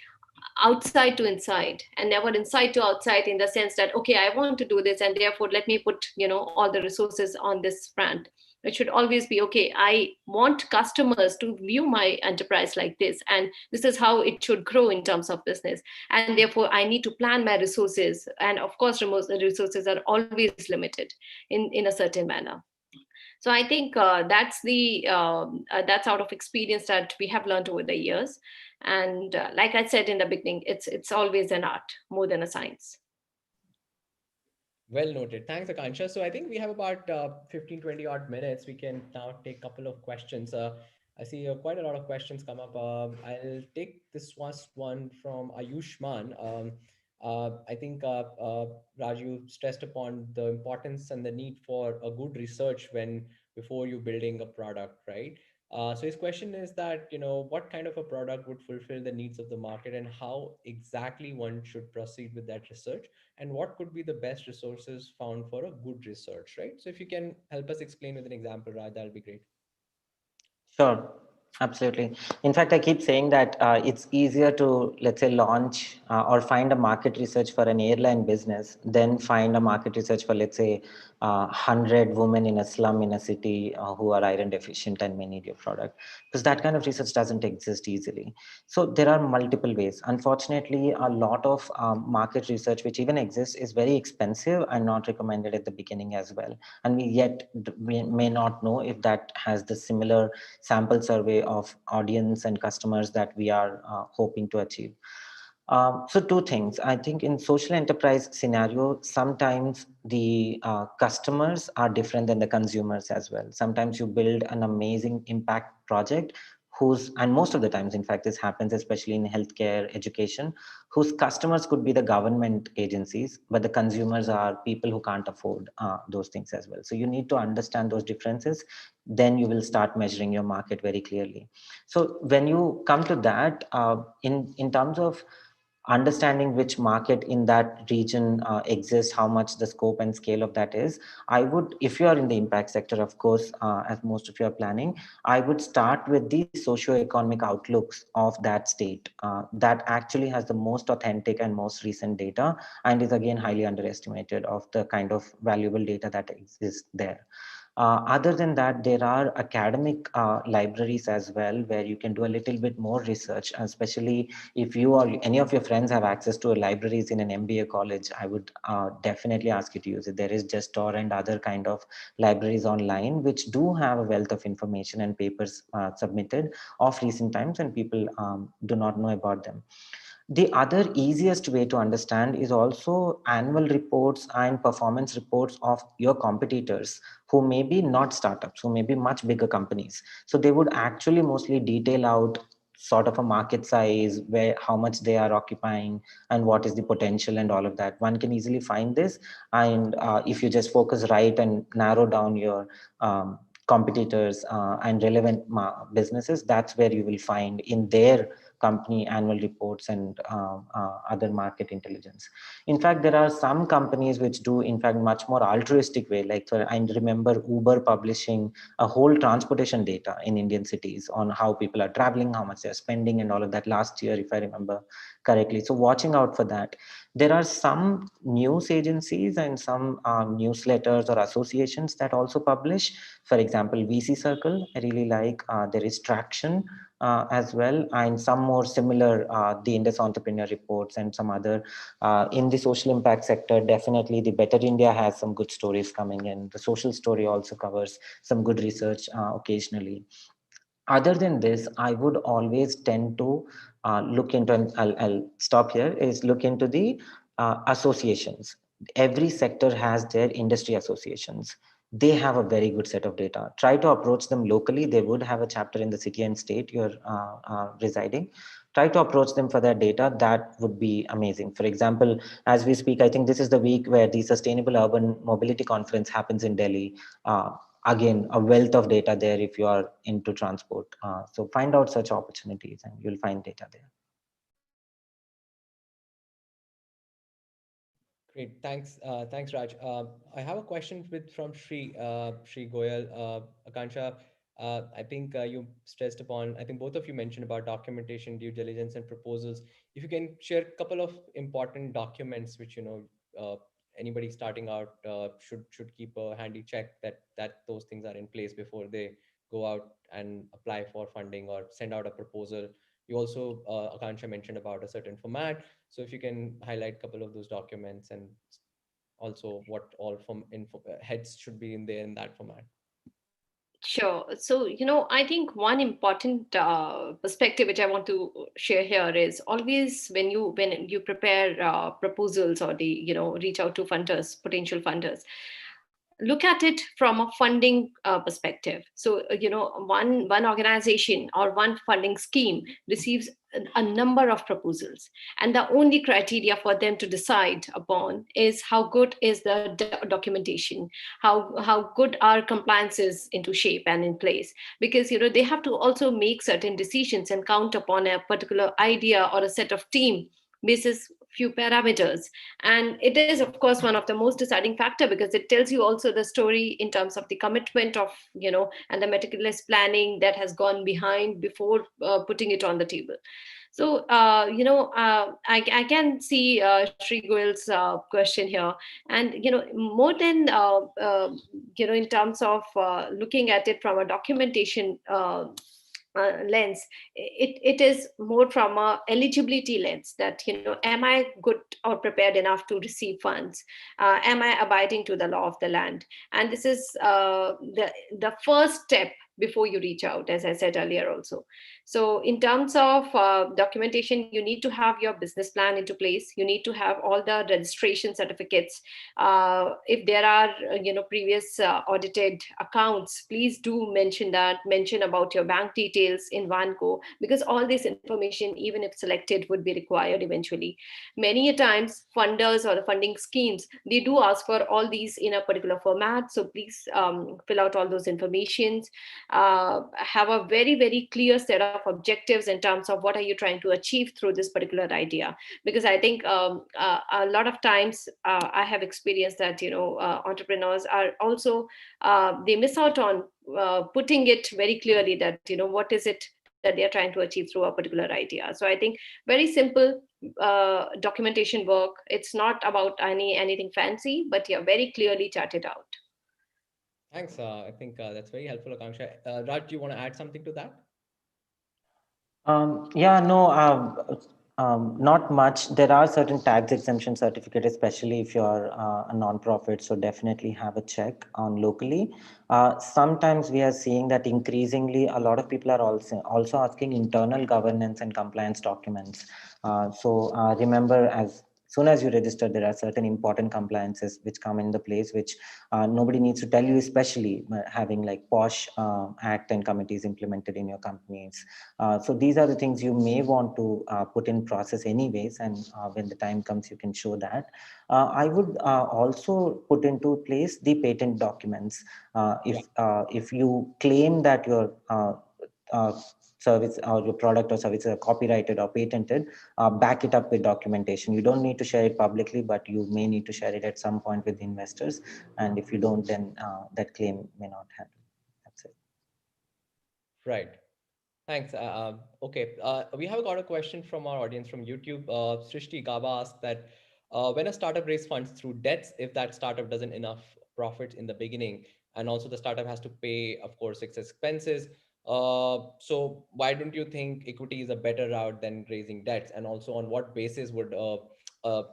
C: outside to inside and never inside to outside, in the sense that, okay, I want to do this and therefore let me put all the resources on this front. It should always be, okay, I want customers to view my enterprise like this, and this is how it should grow in terms of business, and therefore I need to plan my resources. And of course, remote resources are always limited in a certain manner. So I think that's out of experience that we have learned over the years. And like I said in the beginning, it's always an art more than a science.
A: Well noted. Thanks, Akansha. So I think we have about 15, 20 odd minutes. We can now take a couple of questions. I see quite a lot of questions come up. I'll take this first one from Ayushman. I think, Raju stressed upon the importance and the need for a good research when before you building a product, right? So his question is that, what kind of a product would fulfill the needs of the market, and how exactly one should proceed with that research, and what could be the best resources found for a good research, right? So if you can help us explain with an example, Raj, that'll be great.
B: Sure, absolutely. In fact, I keep saying that it's easier to, let's say, launch or find a market research for an airline business than find a market research for, let's say, 100 women in a slum in a city who are iron deficient and may need your product, because that kind of research doesn't exist easily. So there are multiple ways. Unfortunately, a lot of market research, which even exists, is very expensive and not recommended at the beginning as well. And we may not know if that has the similar sample survey of audience and customers that we are hoping to achieve. So two things. I think in social enterprise scenario, sometimes the customers are different than the consumers as well. Sometimes you build an amazing impact project and most of the times, in fact, this happens especially in healthcare, education, whose customers could be the government agencies, but the consumers are people who can't afford those things as well. So you need to understand those differences. Then you will start measuring your market very clearly. So when you come to that, in terms of understanding which market in that region exists, how much the scope and scale of that is, I would, if you are in the impact sector, of course, as most of you are planning, I would start with the socio-economic outlooks of that state. That actually has the most authentic and most recent data, and is again highly underestimated of the kind of valuable data that exists there. Other than that, there are academic libraries as well, where you can do a little bit more research, especially if you or any of your friends have access to libraries in an MBA college. I would definitely ask you to use it. There is Gestor and other kind of libraries online, which do have a wealth of information and papers submitted of recent times, and people do not know about them. The other easiest way to understand is also annual reports and performance reports of your competitors, who may be not startups, who may be much bigger companies. So they would actually mostly detail out sort of a market size, where how much they are occupying and what is the potential and all of that. One can easily find this, and if you just focus right and narrow down your competitors and relevant businesses, that's where you will find in their company annual reports and other market intelligence. In fact, there are some companies which do, in fact, much more altruistic way. Like, I remember Uber publishing a whole transportation data in Indian cities on how people are traveling, how much they're spending, and all of that last year, if I remember correctly. So watching out for that. There are some news agencies and some newsletters or associations that also publish. For example, VC Circle, I really like. There is Traction as well, and some more similar, the Indus Entrepreneur Reports and some other. In the social impact sector, definitely the Better India has some good stories coming in. The Social Story also covers some good research occasionally. Other than this, I would always tend to look into, and I'll stop here, is look into the associations. Every sector has their industry associations. They have a very good set of data. Try to approach them locally. They would have a chapter in the city and state you're residing. Try to approach them for their data. That would be amazing. For example, as we speak, I think this is the week where the Sustainable Urban Mobility Conference happens in Delhi. Again, a wealth of data there if you are into transport. So find out such opportunities and you'll find data there.
A: Great, thanks, thanks, Raj. I have a question from Shri Goyal, Akanksha. I think you stressed upon. I think both of you mentioned about documentation, due diligence, and proposals. If you can share a couple of important documents which anybody starting out should keep a handy check that those things are in place before they go out and apply for funding or send out a proposal. You also, Akanksha mentioned about a certain format. So if you can highlight a couple of those documents and also what all from heads should be in there in that format.
C: Sure. So, I think one important perspective which I want to share here is always when you prepare proposals or reach out to funders, potential funders, look at it from a funding perspective. So one organization or one funding scheme receives a number of proposals, and the only criteria for them to decide upon is how good is the documentation, how good are compliances into shape and in place, because they have to also make certain decisions and count upon a particular idea or a set of team basis few parameters. And it is, of course, one of the most deciding factor, because it tells you also the story in terms of the commitment of and the meticulous planning that has gone behind before putting it on the table. So I can see Sri Goyal's question here, and more than in terms of looking at it from a documentation lens, it is more from a eligibility lens, that am I good or prepared enough to receive funds, am I abiding to the law of the land. And this is the first step before you reach out, as I said earlier also. So in terms of documentation, you need to have your business plan into place, you need to have all the registration certificates. If there are previous audited accounts, please do mention about your bank details in one go, because all this information, even if selected, would be required eventually. Many a times funders or the funding schemes, they do ask for all these in a particular format, so please fill out all those informations. Have a very, very clear set of objectives in terms of what are you trying to achieve through this particular idea. Because I think a lot of times I have experienced that entrepreneurs are also they miss out on putting it very clearly, that what is it that they are trying to achieve through a particular idea. So I think very simple documentation work. It's not about anything fancy, but yeah, very clearly charted out.
A: Thanks. I think that's very helpful, Akanksha. Raj, do you want to add something to that?
B: Yeah, no, not much. There are certain tax exemption certificates, especially if you're a nonprofit. So definitely have a check on locally. Sometimes we are seeing that increasingly a lot of people are also asking internal governance and compliance documents. Remember, as soon as you register, there are certain important compliances which come in the place, which nobody needs to tell you, especially having like posh act and committees implemented in your companies. So these are the things you may want to put in process anyways, and when the time comes, you can show that. I would also put into place the patent documents. If you claim that your uh, service or your product or service are copyrighted or patented, back it up with documentation. You don't need to share it publicly, but you may need to share it at some point with the investors. And if you don't, then that claim may not happen. That's it.
A: Right. Thanks. Okay, we have got a question from our audience from YouTube. Srishti Gaba asked that when a startup raises funds through debts, if that startup doesn't enough profits in the beginning, and also the startup has to pay, of course, its expenses. So why don't you think equity is a better route than raising debts? And also, on what basis would a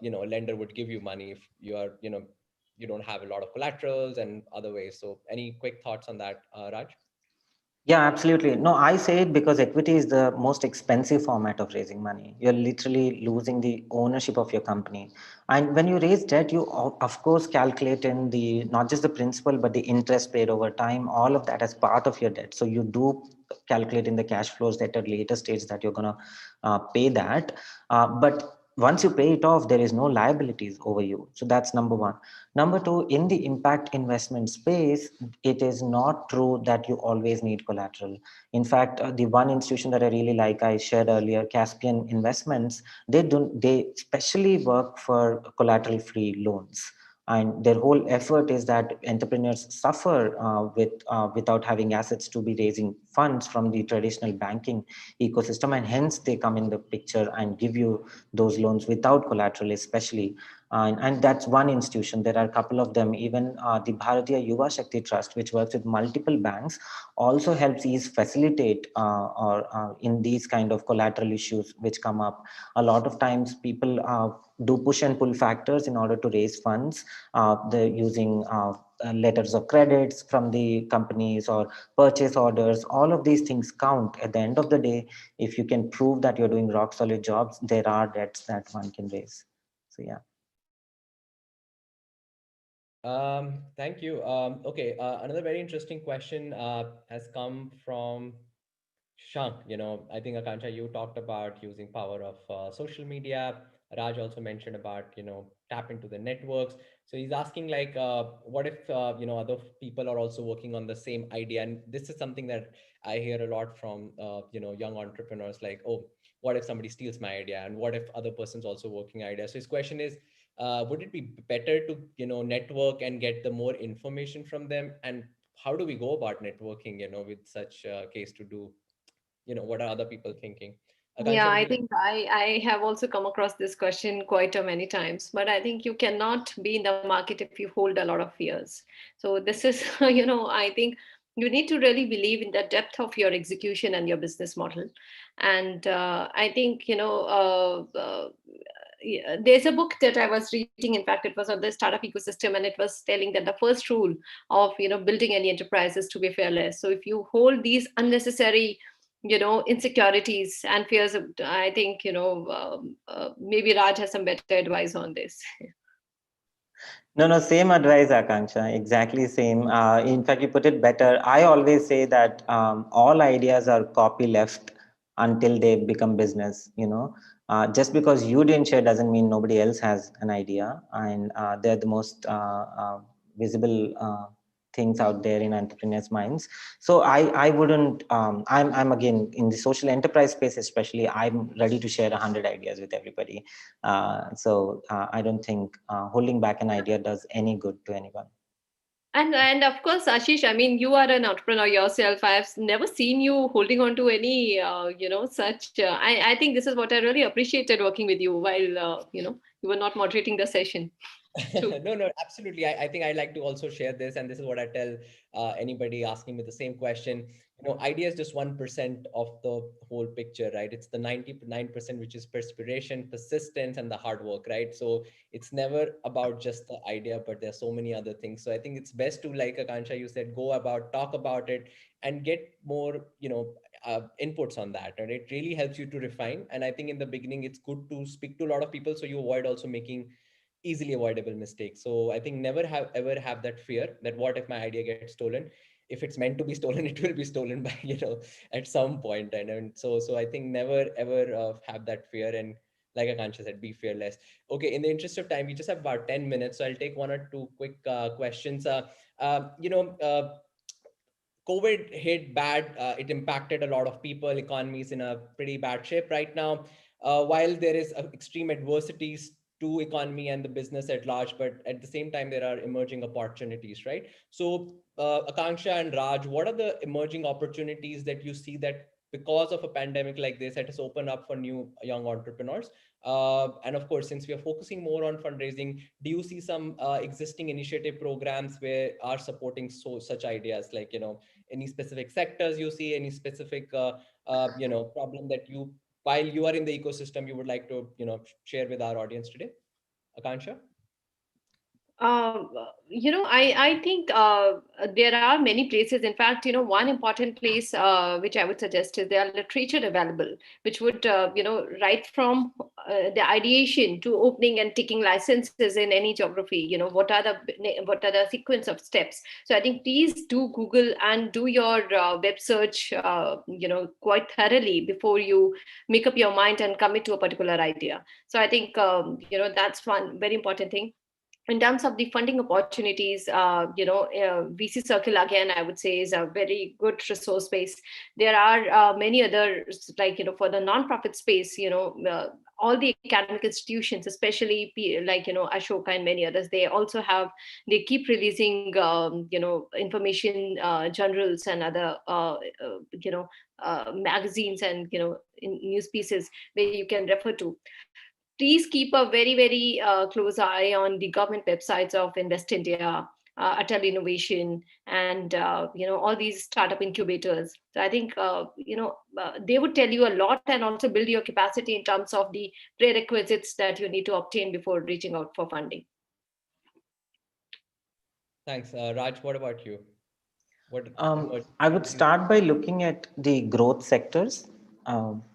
A: lender would give you money if you are you don't have a lot of collaterals and other ways? So any quick thoughts on that, Raj?
B: Yeah, absolutely. No, I say it because equity is the most expensive format of raising money. You're literally losing the ownership of your company. And when you raise debt, you of course calculate in the not just the principal, but the interest paid over time, all of that as part of your debt. So you do calculate in the cash flows at a later stage that you're going to pay that. But once you pay it off, there is no liabilities over you. So that's number one. Number two, in the impact investment space, it is not true that you always need collateral. In fact, the one institution that I really like, I shared earlier, Caspian Investments, they specially work for collateral free loans. And their whole effort is that entrepreneurs suffer without having assets to be raising funds from the traditional banking ecosystem, and hence they come in the picture and give you those loans without collateral, especially. And that's one institution. There are a couple of them. Even the Bharatiya Yuva Shakti Trust, which works with multiple banks, also helps ease facilitate or in these kind of collateral issues which come up. A lot of times people do push and pull factors in order to raise funds. They're using letters of credits from the companies or purchase orders. All of these things count. At the end of the day, if you can prove that you're doing rock solid jobs, there are debts that one can raise. So yeah.
A: Thank you. Okay, another very interesting question has come from Shank. I think Akanksha, you talked about using power of social media. Raj also mentioned about, tap into the networks. So he's asking like, what if, other people are also working on the same idea? And this is something that I hear a lot from, young entrepreneurs like, oh, what if somebody steals my idea? And what if other person's also working idea? So his question is, would it be better to, network and get the more information from them? And how do we go about networking, with such case to do? What are other people thinking?
C: Yeah,
A: Akanksha, would
C: I
A: you like?
C: think I have also come across this question quite a many times, but I think you cannot be in the market if you hold a lot of fears. So this is, I think you need to really believe in the depth of your execution and your business model. And I think, yeah, there's a book that I was reading. In fact, it was on the startup ecosystem, and it was telling that the first rule of, building any enterprise is to be fearless. So if you hold these unnecessary insecurities and fears, I think maybe Raj has some better advice on this.
B: No, no, same advice, Akanksha. Exactly same. In fact, you put it better. I always say that all ideas are copy left until they become business. Just because you didn't share doesn't mean nobody else has an idea, and they're the most visible things out there in entrepreneurs' minds. So I wouldn't. I'm again in the social enterprise space, especially. I'm ready to share 100 ideas with everybody. I don't think holding back an idea does any good to anyone.
C: And of course, Ashish, I mean, you are an entrepreneur yourself. I've never seen you holding on to any, such. I think this is what I really appreciated working with you while, you were not moderating the session. True.
A: No, absolutely. I think I like to also share this, and this is what I tell anybody asking me the same question. Idea is just 1% of the whole picture, right? It's the 99%, which is perspiration, persistence, and the hard work, right? So it's never about just the idea, but there's so many other things. So I think it's best to, like Akanksha, you said, go about, talk about it, and get more, inputs on that, and it really helps you to refine. And I think in the beginning, it's good to speak to a lot of people so you avoid also making easily avoidable mistakes. So I think never have ever have that fear that what if my idea gets stolen. If it's meant to be stolen, it will be stolen by at some point. And so I think never ever have that fear. And like Akansha said, be fearless. Okay, in the interest of time, we just have about 10 minutes, so I'll take one or two quick questions. uh, you know uh, COVID hit bad. It impacted a lot of people. Economy is in a pretty bad shape right now. While there is extreme adversities to economy and the business at large, but at the same time there are emerging opportunities, right? So, Akanksha and Raj, what are the emerging opportunities that you see that because of a pandemic like this, that has opened up for new young entrepreneurs? And of course, since we are focusing more on fundraising, do you see some existing initiative programs where are supporting such ideas, like any specific sectors you see, any specific problem that you, while you are in the ecosystem, you would like to share with our audience today? Akansha?
C: I think there are many places. In fact, one important place which I would suggest is there are literature available, which would, right from the ideation to opening and taking licenses in any geography. What are the sequence of steps. So I think please do Google and do your web search, quite thoroughly before you make up your mind and commit to a particular idea. So I think that's one very important thing. In terms of the funding opportunities, VC Circle, again, I would say, is a very good resource space. There are many others, like, for the nonprofit space, all the academic institutions, especially like, Ashoka and many others, they keep releasing, information journals and other, magazines and, news pieces where you can refer to. Please keep a very, very close eye on the government websites of Invest India, Atal Innovation, and all these startup incubators. So I think they would tell you a lot and also build your capacity in terms of the prerequisites that you need to obtain before reaching out for funding.
A: Thanks. Raj, what about you? What
B: I would start by looking at the growth sectors.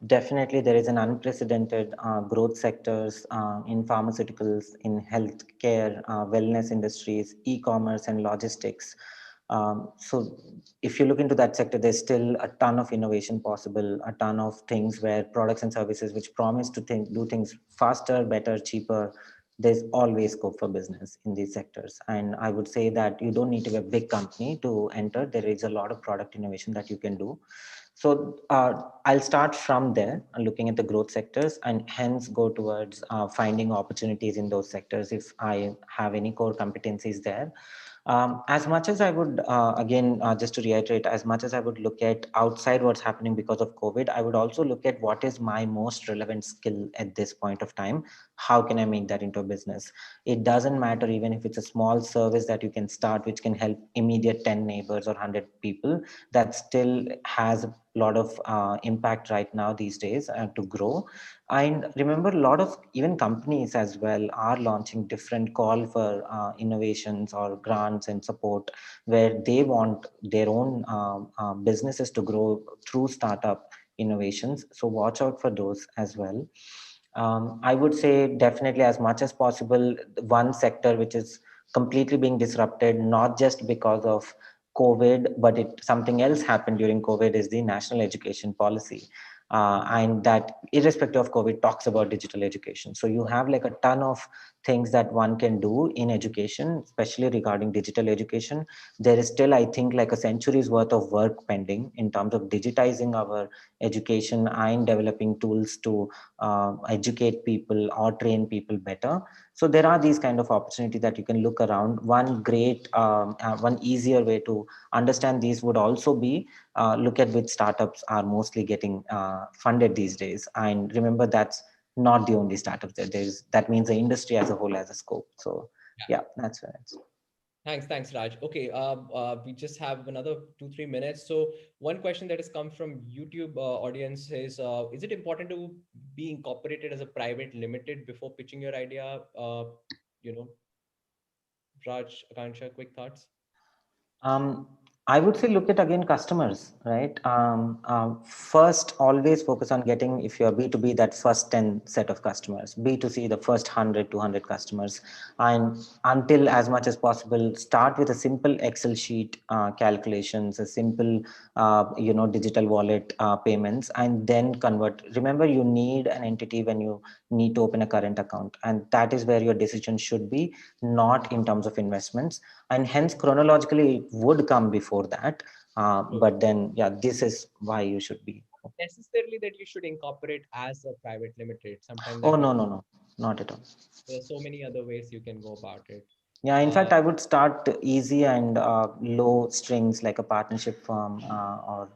B: Definitely, there is an unprecedented growth sectors in pharmaceuticals, in healthcare, wellness industries, e-commerce, and logistics. So, if you look into that sector, there's still a ton of innovation possible, a ton of things where products and services which promise to do things faster, better, cheaper. There's always scope for business in these sectors. And I would say that you don't need to be a big company to enter. There is a lot of product innovation that you can do. So I'll start from there, looking at the growth sectors, and hence go towards finding opportunities in those sectors if I have any core competencies there. As much as I would, again, just to reiterate, as much as I would look at outside what's happening because of COVID, I would also look at what is my most relevant skill at this point of time. How can I make that into a business? It doesn't matter even if it's a small service that you can start, which can help immediate 10 neighbors or 100 people, that still has a lot of impact right now these days to grow. And remember, a lot of even companies as well are launching different call for innovations or grants and support where they want their own businesses to grow through startup innovations. So watch out for those as well. I would say definitely as much as possible, one sector which is completely being disrupted, not just because of COVID, but something else happened during COVID is the national education policy. And that irrespective of COVID talks about digital education. So you have like a ton of things that one can do in education, especially regarding digital education. There is still, I think, like a century's worth of work pending in terms of digitizing our education and developing tools to educate people or train people better. So there are these kind of opportunities that you can look around. One easier way to understand these would also be look at which startups are mostly getting funded these days. And remember, that's not the only startups that means the industry as a whole has a scope. So Yeah, that's right.
A: Thanks, Raj. Okay, we just have another 2-3 minutes. So one question that has come from YouTube audience is it important to be incorporated as a private limited before pitching your idea? You know, Raj, Akanksha, quick thoughts.
B: Um, I would say look at again customers, right? First, always focus on getting, if you're B2B, that first 10 set of customers, B2C, the first 100, 200 customers. And until as much as possible, start with a simple Excel sheet calculations, a simple, digital wallet payments, and then convert. Remember, you need an entity when you need to open a current account. And that is where your decision should be, not in terms of investments, and hence chronologically it would come before that, but then yeah, this is why you should be.
A: Necessarily that you should incorporate as a private limited. Sometimes
B: Oh,
A: that
B: no,
A: does.
B: no, no, not at all.
A: There are so many other ways you can go about it.
B: Yeah, in
A: Uh,
B: fact I would start easy and low strings, like a partnership firm, or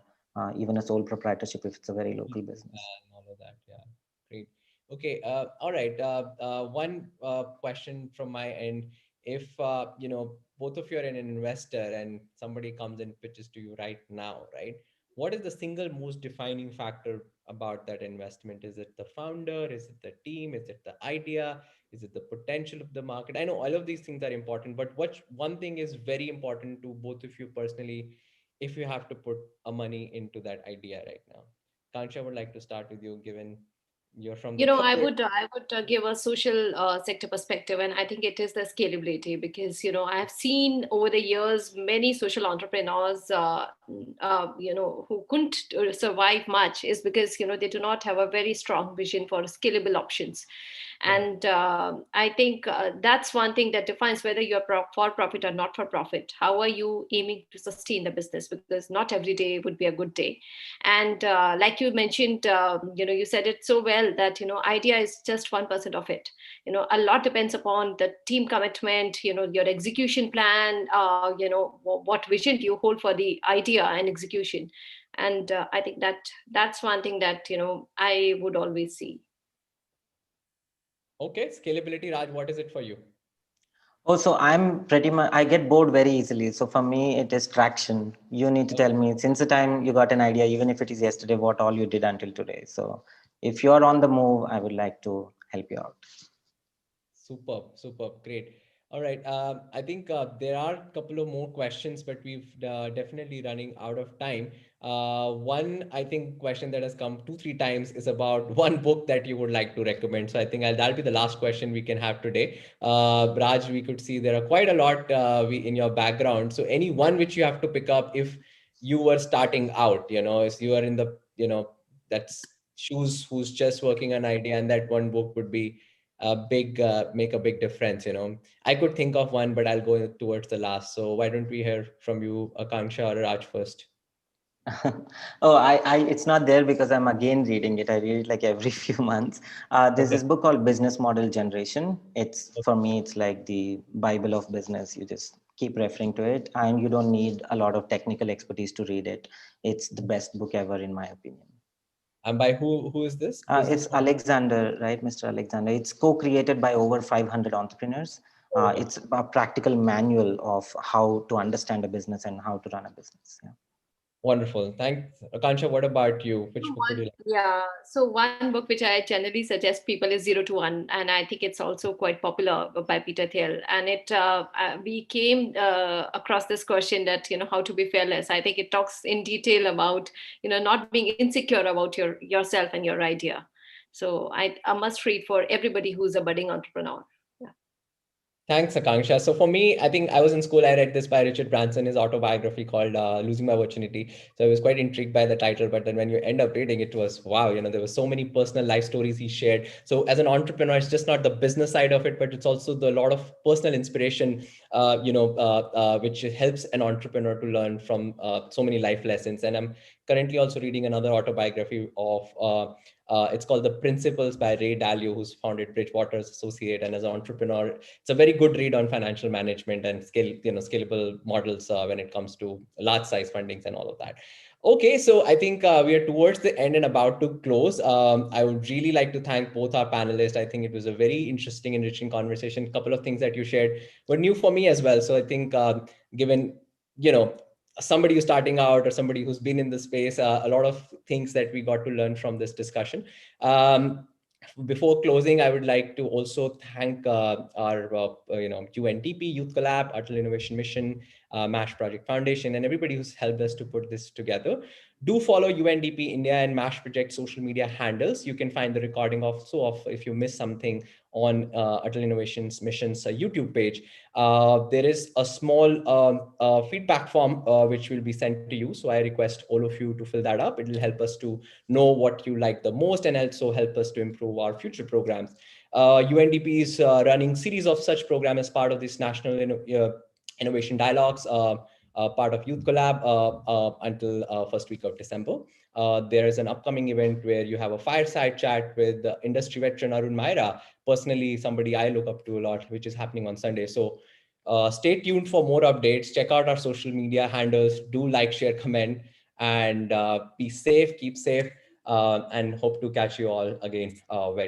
B: even a sole proprietorship if it's a very local business.
A: and all of that. Yeah, great. Okay, all right. One question from my end. If both of you are an investor and somebody comes and pitches to you right now, right? What is the single most defining factor about that investment? Is it the founder? Is it the team? Is it the idea? Is it the potential of the market? I know all of these things are important, but what one thing is very important to both of you personally, if you have to put a money into that idea right now? Kansha, would like to start with you, given you're from the corporate.
C: I would give a social sector perspective, and I think it is the scalability because I have seen over the years many social entrepreneurs, who couldn't survive much is because they do not have a very strong vision for scalable options.
A: Yeah.
C: And I think that's one thing that defines whether you're for profit or not for profit. How are you aiming to sustain the business? Because not every day would be a good day. And like you mentioned, you said it so well that idea is just 1% of it. A lot depends upon the team commitment, your execution plan, what vision do you hold for the idea and execution. And I think that's one thing that I would always see.
A: Okay, scalability, Raj, what is it for you?
B: Also, I'm pretty much, I get bored very easily. So for me, it is traction. You need to tell me since the time you got an idea, even if it is yesterday, what all you did until today. So if you're on the move, I would like to help you out.
A: Superb, superb, great. All right. I think there are a couple of more questions, but we've definitely running out of time. One, I think, question that has come 2-3 times is about one book that you would like to recommend. So I think that'll be the last question we can have today. Raj, we could see there are quite a lot in your background. So any one which you have to pick up if you were starting out, if you are in the, that's shoes who's just working an idea, and that one book would be a big make a big difference. I could think of one, but I'll go towards the last. So why don't we hear from you, Akanksha or Raj, first?
B: Oh, it's not there because I'm again reading it. I read it like every few months. There's
A: Okay.
B: this book called Business Model Generation. It's, for me, it's like the Bible of business. You just keep referring to it, and you don't need a lot of technical expertise to read it. It's the best book ever, in my opinion.
A: And by who is this
B: It's
A: business model?
B: Alexander, right, Mr. Alexander. It's co-created by over 500 entrepreneurs.
A: Oh,
B: It's a practical manual of how to understand a business and how to run a business. Yeah.
A: wonderful. Thanks, Akanksha. What about you?
C: So
A: Which book would
C: one,
A: you like?
C: yeah. So one book which I generally suggest people is Zero to One, and I think it's also quite popular by Peter Thiel. And we came across this question that how to be fearless. I think it talks in detail about not being insecure about yourself and your idea. So a must read for everybody who's a budding entrepreneur. Yeah.
A: Thanks, Akanksha. So for me, I think I was in school. I read this by Richard Branson, his autobiography called "Losing My Virginity." So I was quite intrigued by the title. But then when you end up reading it, was wow. There were so many personal life stories he shared. So as an entrepreneur, it's just not the business side of it, but it's also the lot of personal inspiration, which helps an entrepreneur to learn from so many life lessons. And I'm currently also reading another autobiography of. It's called The Principles by Ray Dalio, who's founded Bridgewater's Associate, and as an entrepreneur, it's a very good read on financial management and scalable models when it comes to large size fundings and all of that. Okay, so I think we are towards the end and about to close. I would really like to thank both our panelists. I think it was a very interesting, enriching conversation. A couple of things that you shared were new for me as well. So I think, given, you know, somebody who's starting out or somebody who's been in the space, a lot of things that we got to learn from this discussion. Before closing, I would like to also thank our UNDP Youth Collab, Atal Innovation Mission, MASH Project Foundation, and everybody who's helped us to put this together. Do follow UNDP India and MASH Project social media handles. You can find the recording of if you miss something on Atal Innovations Mission's YouTube page. There is a small feedback form which will be sent to you. So I request all of you to fill that up. It will help us to know what you like the most and also help us to improve our future programs. UNDP is running series of such programs as part of this national innovation dialogues, part of Youth Collab until first week of December. There is an upcoming event where you have a fireside chat with industry veteran Arun Maira, personally somebody I look up to a lot, which is happening on Sunday. So stay tuned for more updates. Check out our social media handles. Do like, share, comment, and be safe, keep safe, and hope to catch you all again very